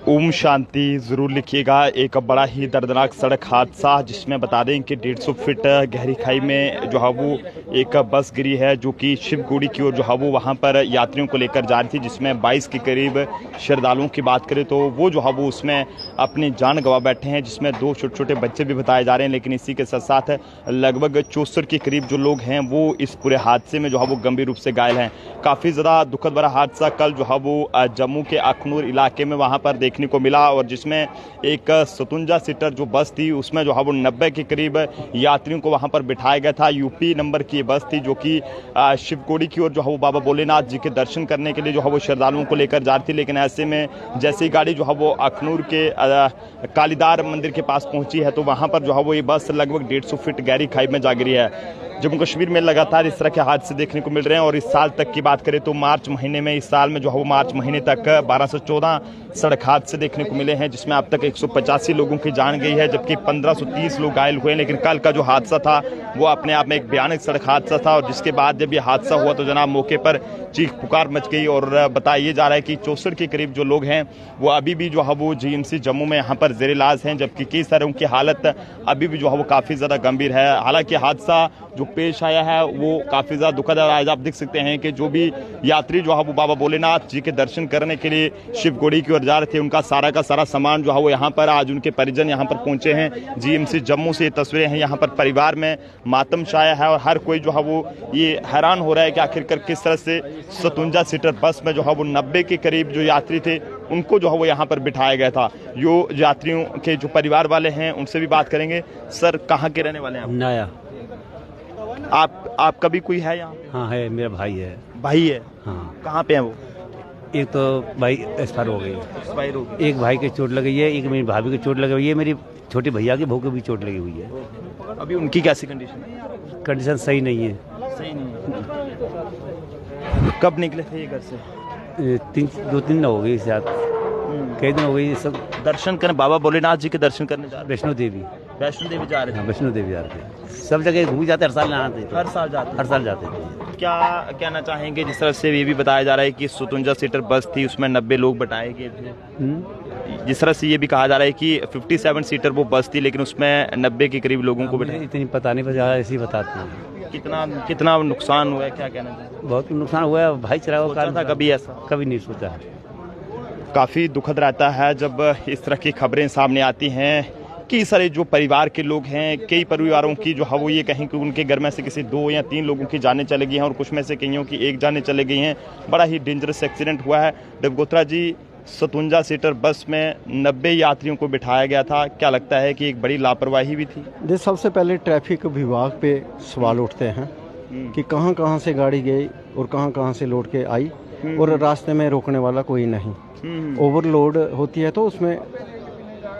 ओम शांति जरूर लिखिएगा। एक बड़ा ही दर्दनाक सड़क हादसा जिसमें बता दें कि 150 फीट गहरी खाई में जो है वो एक बस गिरी है जो कि शिवगुड़ी की ओर जो है वो वहाँ पर यात्रियों को लेकर जा रही थी, जिसमें 22 के करीब श्रद्धालुओं की बात करें तो वो जो है वो उसमें अपनी जान गंवा बैठे हैं, जिसमें 2 छोटे छोटे बच्चे भी बताए जा रहे हैं। लेकिन इसी के साथ साथ लगभग 64 के करीब जो लोग हैं वो इस पूरे हादसे में जो है वो गंभीर रूप से घायल हैं। काफ़ी ज़्यादा दुखद भरा हादसा कल जो है वो जम्मू के अखनूर इलाके में वहाँ पर देखने को मिला, और जिसमें एक 57 सीटर जो बस थी उसमें जो है वो 90 के करीब यात्रियों को वहाँ पर बिठाया गया था। यूपी नंबर की बस थी जो कि शिवगुड़ी की ओर जो है वो बाबा भोलेनाथ जी के दर्शन करने के लिए जो है वो श्रद्धालुओं को लेकर जा रही थी। लेकिन ऐसे में जैसे ही गाड़ी जो है वो अखनूर के कालीदार मंदिर के पास पहुंची है तो वहाँ पर जो है वो ये बस लगभग 150 फीट गहरी खाई में जा गिरी है। जम्मू कश्मीर में लगातार इस तरह के हादसे देखने को मिल रहे हैं, और इस साल तक की बात करें तो मार्च महीने में, इस साल में जो है वो मार्च महीने तक 1214 सड़क हादसे देखने को मिले हैं, जिसमें अब तक 185 लोगों की जान गई है, जबकि 1530 लोग घायल हुए। लेकिन कल का जो हादसा था वो अपने आप में एक भयानक सड़क हादसा था, और जिसके बाद जब ये हादसा हुआ तो जनाब मौके पर चीख पुकार मच गई। और बताया जा रहा है कि 64 के करीब जो लोग हैं वो अभी भी जो है वो जीएमसी जम्मू में यहाँ पर जेर इलाज हैं, जबकि कई सारे उनकी हालत अभी भी जो है वो काफ़ी ज़्यादा गंभीर है। हालांकि हादसा जो पेश आया है वो काफ़ी ज़्यादा दुखद है। आज आप देख सकते हैं कि जो भी यात्री जो है वो बाबा भोलेनाथ जी के दर्शन करने के लिए शिवगुड़ी की ओर जा रहे थे, उनका सारा का सारा सामान जो है वो यहाँ पर आज उनके परिजन यहाँ पर पहुँचे हैं। जीएमसी जम्मू से ये तस्वीरें हैं, यहाँ पर परिवार में मातम छाया है, और हर कोई जो है वो ये हैरान हो रहा है कि आखिरकार किस तरह से 57 सीटर बस में जो है वो 90 के करीब जो यात्री थे उनको जो है वो यहाँ पर बिठाया गया था। जो यात्रियों के जो परिवार वाले हैं उनसे भी बात करेंगे। सर, कहाँ के रहने वाले हैं आप? नया। आपका भी कोई है यहाँ? हाँ है, मेरा भाई है। भाई है? हाँ। कहाँ पे है वो? एक तो भाई एक्सपायर हो गई, एक भाई की चोट लगी है, एक मेरी भाभी की चोट लगी हुई है, मेरी छोटी भैया की बहू को भी चोट लगी हुई है। अभी उनकी कैसी कंडीशन है? कंडीशन सही नहीं है। सही नहीं है। कब निकले थे ये घर से? 2-3 दिन हो गई शायद, कई दिन हो गई। सब दर्शन करने, बाबा भोलेनाथ जी के दर्शन करने जा रहे? वैष्णो देवी जा रहे हैं। वैष्णो देवी जा रहे थे, सब जगह घूम जाते, हर साल जाते। हर साल जाते थे। क्या कहना चाहेंगे? जिस तरह से ये भी बताया जा रहा है कि 57 सीटर बस थी, उसमें 90 लोग बिठाए गए थे। जिस तरह से ये भी कहा जा रहा है कि 57 सीटर वो बस थी, लेकिन उसमें 90 के करीब लोगों को बिठाया। इतनी पता नहीं, बस ऐसे ही बताते हैं। कितना नुकसान हुआ है, क्या कहना चाहिए? बहुत नुकसान हुआ है भाई, चला था कभी ऐसा? कभी नहीं सोचा है। काफ़ी दुखद रहता है जब इस तरह की खबरें सामने आती हैं। कई सारे जो परिवार के लोग हैं, कई परिवारों की जो है वो ये कहें कि उनके घर में से किसी 2 या 3 लोगों की जानें चली गई हैं, और कुछ में से कईयों की 1 जानें चली गई हैं। बड़ा ही डेंजरस एक्सीडेंट हुआ है। देवगोत्रा जी, 57 सीटर बस में 90 यात्रियों को बिठाया गया था, क्या लगता है कि एक बड़ी लापरवाही भी थी? सबसे पहले ट्रैफिक विभाग पे सवाल उठते हैं कि कहां से गाड़ी गई और कहां से लौट के आई, और रास्ते में रोकने वाला कोई नहीं। ओवरलोड होती है तो उसमें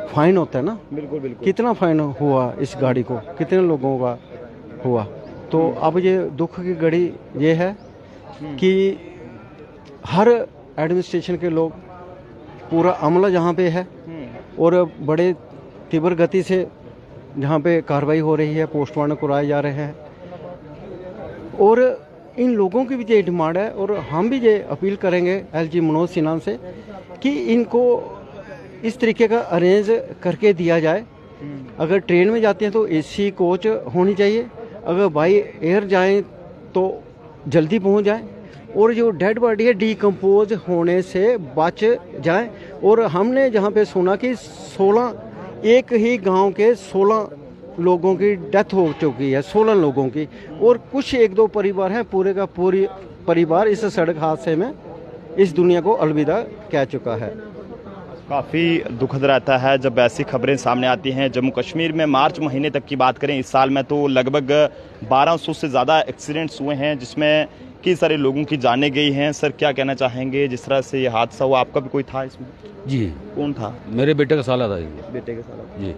फाइन होता है ना। बिल्कुल। कितना फाइन हुआ इस गाड़ी को, कितने लोगों का हुआ? तो अब ये दुख की घड़ी ये है कि हर एडमिनिस्ट्रेशन के लोग, पूरा अमला जहाँ पे है और बड़े तीव्र गति से जहाँ पे कार्रवाई हो रही है, पोस्टमार्टम कराए जा रहे हैं, और इन लोगों की भी ये डिमांड है, और हम भी ये अपील करेंगे एलजी मनोज सिन्हा से कि इनको इस तरीके का अरेंज करके दिया जाए। अगर ट्रेन में जाते हैं तो एसी कोच होनी चाहिए, अगर बाई एयर जाएं तो जल्दी पहुंच जाएं, और जो डेड बॉडी है डिकम्पोज होने से बच जाएं। और हमने जहां पे सुना कि 16 एक ही गांव के 16 लोगों की डेथ हो चुकी है, 16 लोगों की, और कुछ 1-2 परिवार हैं, पूरे का पूरी परिवार इस सड़क हादसे में इस दुनिया को अलविदा कह चुका है। काफ़ी दुखद रहता है जब ऐसी खबरें सामने आती हैं। जम्मू कश्मीर में मार्च महीने तक की बात करें, इस साल में तो लगभग 1200 से ज़्यादा एक्सीडेंट्स हुए हैं, जिसमें कई सारे लोगों की जानें गई हैं। सर, क्या कहना चाहेंगे? जिस तरह से ये हादसा हुआ, आपका भी कोई था इसमें? जी। कौन था? मेरे बेटे का साला था। बेटे का साला? जी।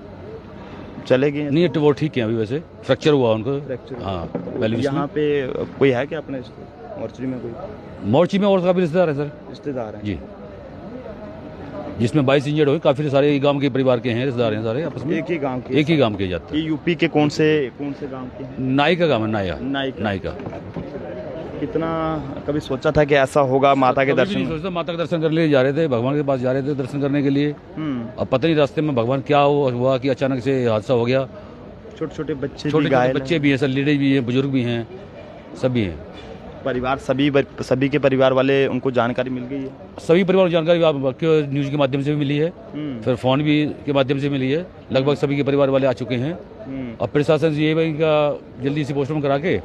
चले गए? नहीं, वो ठीक है अभी, वैसे फ्रैक्चर हुआ उनको। हाँ, पहले यहाँ पे कोई है क्या अपने मोर्चरी में? कोई मोर्ची में और काफ़ी रिश्तेदार है सर। रिश्तेदार हैं जी, जिसमें 22 इंजर्ड हुए, काफ़ी सारे गांव के परिवार के हैं, रिश्तेदार हैं सारे आपस में। एक ही गांव के जाते हैं। ये यूपी के कौन से गांव के हैं? नाई का गांव है, नाई का। कितना कभी सोचा था कि ऐसा होगा माता के कभी भी नहीं दर्शन? सोचता, माता के दर्शन करने लिए जा रहे थे, भगवान के पास जा रहे थे दर्शन करने के लिए। अब पता नहीं रास्ते में भगवान क्या हुआ कि अचानक से हादसा हो गया। छोटे छोटे बच्चे छोटे भी घायल छोटे बच्चे भी हैं, सब लेडीज भी हैं, बुजुर्ग भी हैं, सभी हैं। परिवार सभी के परिवार वाले उनको जानकारी मिल गई है? सभी परिवार को जानकारी आपको न्यूज़ के माध्यम से भी मिली है, फिर फोन भी के माध्यम से मिली है। लगभग सभी के परिवार वाले आ चुके हैं। अब प्रशासन से ये है इनका जल्दी से पोस्टमार्टम करा के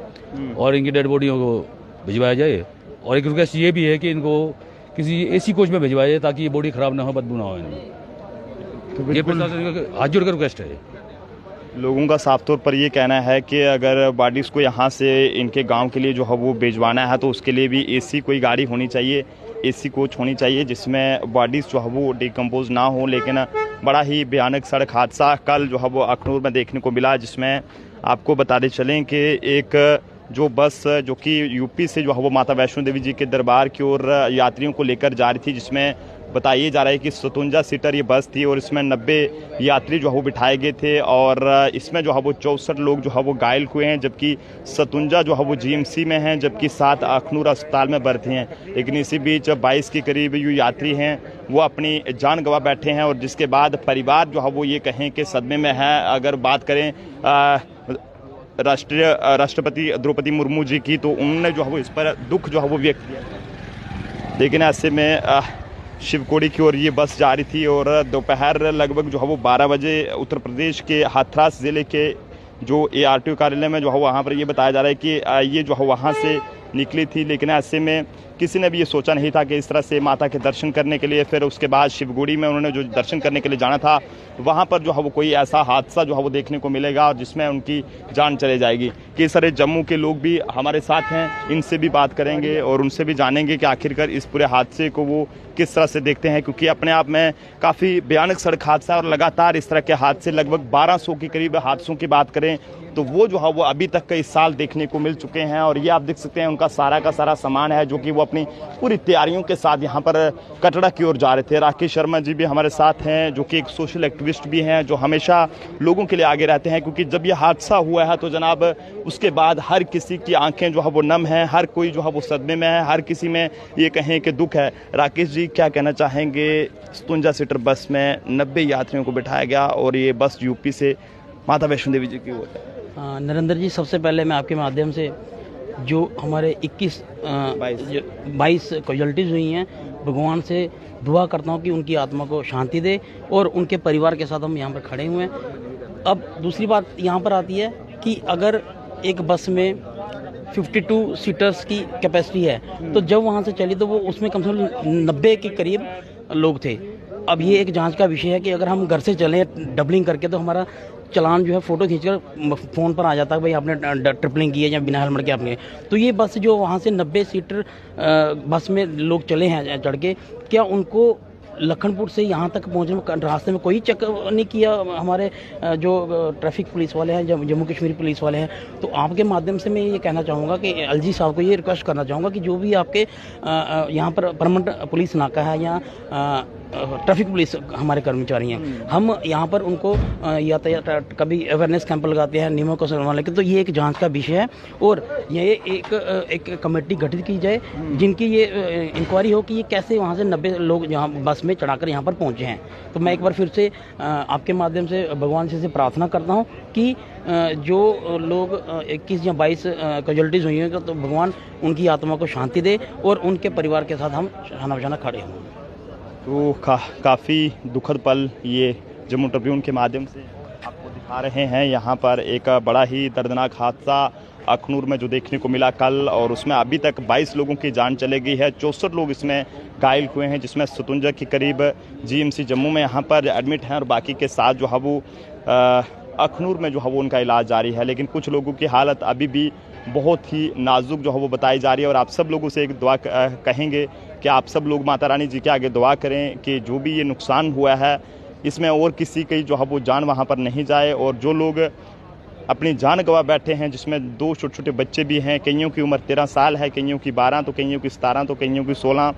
और इनकी डेड बॉडियों को भिजवाया जाए। और एक रिक्वेस्ट ये भी है कि इनको किसी एसी कोच में भिजवाया जाए ताकि ये बॉडी खराब ना हो, बदबू ना हो इनमें। ये प्रशासन का हाथ जोड़कर रिक्वेस्ट है। लोगों का साफ तौर पर ये कहना है कि अगर बॉडीज़ को यहाँ से इनके गांव के लिए जो है वो भिजवाना है तो उसके लिए भी एसी कोई गाड़ी होनी चाहिए, एसी कोच होनी चाहिए जिसमें बॉडीज़ जो है वो डिकम्पोज ना हो। लेकिन बड़ा ही भयानक सड़क हादसा कल जो है वो अखनूर में देखने को मिला, जिसमें आपको बताते चलें कि एक जो बस जो कि यूपी से जो है वो माता वैष्णो देवी जी के दरबार की ओर यात्रियों को लेकर जा रही थी, जिसमें बताया जा रहा है कि 57 सीटर ये बस थी और इसमें 90 यात्री जो है वो बिठाए गए थे और इसमें जो है वो 64 लोग जो है वो घायल हुए हैं, जबकि 57 जो है वो जीएमसी में हैं, जबकि 7 अखनूर अस्पताल में भर्ती हैं। लेकिन इसी बीच 22 के करीब जो यात्री हैं वो अपनी जान गंवा बैठे हैं और जिसके बाद परिवार जो है वो ये कहें कि सदमे में है। अगर बात करें राष्ट्रपति द्रौपदी मुर्मू जी की, तो उन्होंने जो है वो इस पर दुख जो है वो व्यक्त किया। लेकिन ऐसे में शिवकोड़ी की ओर ये बस जा रही थी और दोपहर लगभग जो है वो 12 बजे उत्तर प्रदेश के हाथरस ज़िले के जो ARTO कार्यालय में जो है वहाँ पर ये बताया जा रहा है कि ये जो है वहाँ से निकली थी। लेकिन ऐसे में किसी ने भी ये सोचा नहीं था कि इस तरह से माता के दर्शन करने के लिए, फिर उसके बाद शिवगुड़ी में उन्होंने जो दर्शन करने के लिए जाना था वहाँ पर जो है वो कोई ऐसा हादसा जो है वो देखने को मिलेगा और जिसमें उनकी जान चले जाएगी। कई सारे जम्मू के लोग भी हमारे साथ हैं, इनसे भी बात करेंगे और उनसे भी जानेंगे कि आखिरकार इस पूरे हादसे को वो किस तरह से देखते हैं, क्योंकि अपने आप में काफ़ी भयानक सड़क हादसा और लगातार इस तरह के हादसे लगभग 1200 के करीब हादसों की बात करें तो वो जो है वो अभी तक कई साल देखने को मिल चुके हैं। और ये आप देख सकते हैं उनका सारा का सारा सामान है जो कि वो अपनी पूरी तैयारियों के साथ यहाँ पर कटरा की ओर जा रहे थे। राकेश शर्मा जी भी हमारे साथ हैं जो कि एक सोशल एक्टिविस्ट भी हैं, जो हमेशा लोगों के लिए आगे रहते हैं, क्योंकि जब ये हादसा हुआ है तो जनाब उसके बाद हर किसी की आंखें जो है वो नम हैं, हर कोई जो है वो सदमे में है, हर किसी में ये कहें कि दुख है। राकेश जी क्या कहना चाहेंगे? 57 सीटर बस में 90 यात्रियों को बिठाया गया और ये बस यूपी से माता वैष्णो देवी जी की ओर है। नरेंद्र जी, सबसे पहले मैं आपके माध्यम से जो हमारे 22 कैजुअल्टीज़ हुई हैं, भगवान से दुआ करता हूं कि उनकी आत्मा को शांति दे और उनके परिवार के साथ हम यहाँ पर खड़े हुए हैं। अब दूसरी बात यहाँ पर आती है कि अगर एक बस में 52 सीटर्स की कैपेसिटी है तो जब वहाँ से चली तो वो उसमें कम से कम 90 के करीब लोग थे। अब ये एक जांच का विषय है कि अगर हम घर से चलें डबलिंग करके तो हमारा चलान जो है फ़ोटो खींचकर फ़ोन पर आ जाता है भाई आपने ट्रिपलिंग की है या बिना हेलमेट के आपने। तो ये बस जो वहाँ से 90 सीटर बस में लोग चले हैं चढ़ के, क्या उनको लखनपुर से यहाँ तक पहुँचने में रास्ते में कोई चेक नहीं किया हमारे जो ट्रैफिक पुलिस वाले हैं, जम्मू कश्मीर पुलिस वाले हैं? तो आपके माध्यम से मैं ये कहना चाहूँगा कि LG साहब को ये रिक्वेस्ट करना चाहूँगा कि जो भी आपके यहाँ पर परमानेंट पुलिस नाका है या ट्रैफिक पुलिस हमारे कर्मचारी हैं, हम यहाँ पर उनको यातायात कभी अवेयरनेस कैंप लगाते हैं नियमों को समझने के, तो ये एक जांच का विषय है और ये एक कमेटी गठित की जाए जिनकी ये इंक्वायरी हो कि ये कैसे वहाँ से 90 लोग यहाँ बस में चढ़ाकर यहाँ पर पहुँचे हैं। तो मैं एक बार फिर से आपके माध्यम से भगवान से प्रार्थना करता हूँ कि जो लोग 21 या 22 कैजुअल्टीज़ हुई हैं तो भगवान उनकी आत्मा को शांति दे और उनके परिवार के साथ हम शाना बशाना खड़े हों। तो काफ़ी दुखद पल ये जम्मू ट्रिब्यून के माध्यम से आपको दिखा रहे हैं। यहाँ पर एक बड़ा ही दर्दनाक हादसा अखनूर में जो देखने को मिला कल, और उसमें अभी तक 22 लोगों की जान चले गई है, 64 लोग इसमें घायल हुए हैं, जिसमें 57 के करीब GMC जम्मू में यहाँ पर एडमिट हैं और बाकी के साथ जो है वो अखनूर में जो है वो उनका इलाज जारी है। लेकिन कुछ लोगों की हालत अभी भी बहुत ही नाजुक जो है वो बताई जा रही है और आप सब लोगों से एक दुआ कहेंगे कि आप सब लोग माता रानी जी के आगे दुआ करें कि जो भी ये नुकसान हुआ है इसमें और किसी की जो है वो जान वहाँ पर नहीं जाए। और जो लोग अपनी जान गंवा बैठे हैं, जिसमें 2 छोटे छोटे बच्चे भी हैं, कईयों की उम्र 13 साल है, कईयों की 12, तो कईयों की 17, तो कईयों की 16,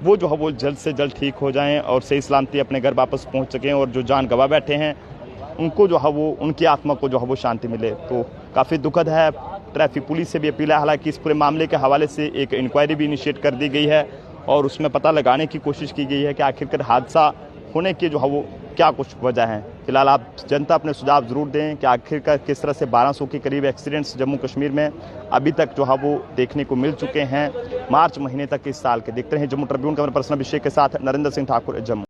वो जो है वो जल्द से जल्द ठीक हो जाएं और सही सलामती अपने घर वापस पहुँच सकें और जो जान गंवा बैठे हैं उनको जो है वो उनकी आत्मा को जो है वो शांति मिले। तो काफ़ी दुखद है ट्रैफिक पुलिस से भी अपील है। हालांकि इस पूरे मामले के हवाले से एक इंक्वायरी भी इनिशिएट कर दी गई है और उसमें पता लगाने की कोशिश की गई है कि आखिरकार हादसा होने की जो है वो क्या कुछ वजह है। फिलहाल आप जनता अपने सुझाव जरूर दें कि आखिरकार किस तरह से 1200 के करीब एक्सीडेंट्स जम्मू कश्मीर में अभी तक जो है वो देखने को मिल चुके हैं मार्च महीने तक इस साल के। देखते हैं जम्मू ट्रिब्यून कैमरा पर्सन अभिषेक के साथ नरेंद्र सिंह ठाकुर, जम्मू।